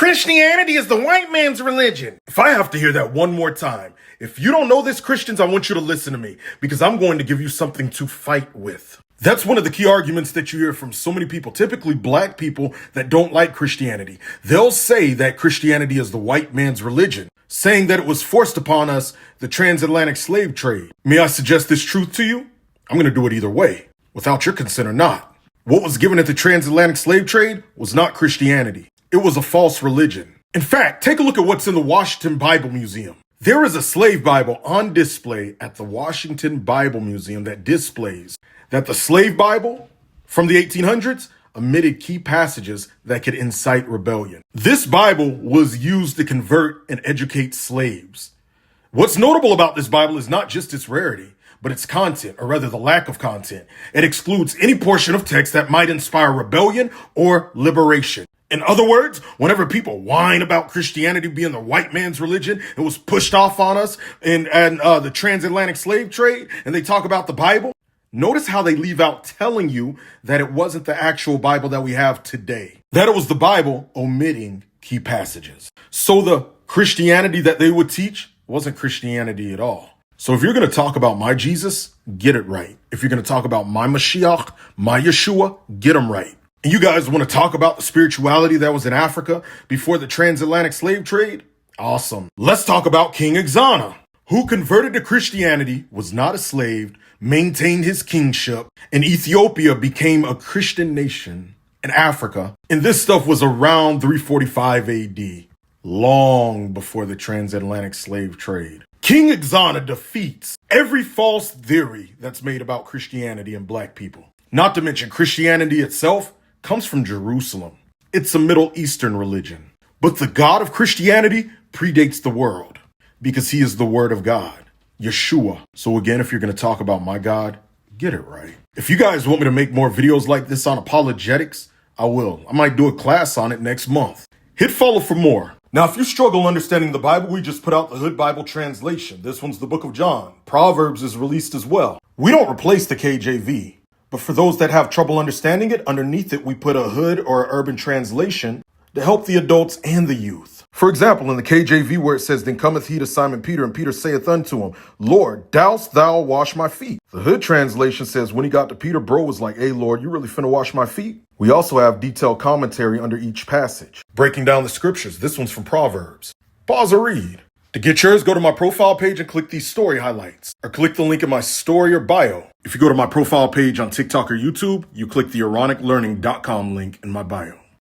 Christianity is the white man's religion. If I have to hear that one more time, if you don't know this, Christians, I want you to listen to me because I'm going to give you something to fight with. That's one of the key arguments that you hear from so many people, typically black people that don't like Christianity. They'll say that Christianity is the white man's religion, saying that it was forced upon us, the transatlantic slave trade. May I suggest this truth to you? I'm going to do it either way, without your consent or not. What was given at the transatlantic slave trade was not Christianity. It was a false religion. In fact, take a look at what's in the Washington Bible Museum. There is a slave Bible on display at the Washington Bible Museum that displays that the slave Bible from the 1800s omitted key passages that could incite rebellion. This Bible was used to convert and educate slaves. What's notable about this Bible is not just its rarity, but its content, or rather the lack of content. It excludes any portion of text that might inspire rebellion or liberation. In other words, whenever people whine about Christianity being the white man's religion, it was pushed off on us in the transatlantic slave trade, and they talk about the Bible, notice how they leave out telling you that it wasn't the actual Bible that we have today, that it was the Bible omitting key passages. So the Christianity that they would teach wasn't Christianity at all. So if you're going to talk about my Jesus, get it right. If you're going to talk about my Mashiach, my Yeshua, get them right. And you guys want to talk about the spirituality that was in Africa before the transatlantic slave trade? Awesome. Let's talk about King Axana, who converted to Christianity, was not a slave, maintained his kingship, and Ethiopia became a Christian nation in Africa. And this stuff was around 345 AD, long before the transatlantic slave trade. King Axana defeats every false theory that's made about Christianity and black people. Not to mention Christianity itself comes from Jerusalem. It's a Middle Eastern religion. But the God of Christianity predates the world because he is the Word of God, Yeshua. So again, if you're going to talk about my God, get it right. If you guys want me to make more videos like this on apologetics, I will. I might do a class on it next month. Hit follow for more. Now, if you struggle understanding the Bible, we just put out the Hood Bible translation. This one's the Book of John. Proverbs is released as well. We don't replace the KJV. But for those that have trouble understanding it, underneath it, we put a Hood or an urban translation to help the adults and the youth. For example, in the KJV where it says, "Then cometh he to Simon Peter, and Peter saith unto him, Lord, dost thou wash my feet?" The Hood translation says, when he got to Peter, bro was like, "Hey, Lord, you really finna wash my feet?" We also have detailed commentary under each passage, breaking down the scriptures. This one's from Proverbs. Pause or read. To get yours, go to my profile page and click these story highlights, or click the link in my story or bio. If you go to my profile page on TikTok or YouTube, you click the ironiclearning.com link in my bio.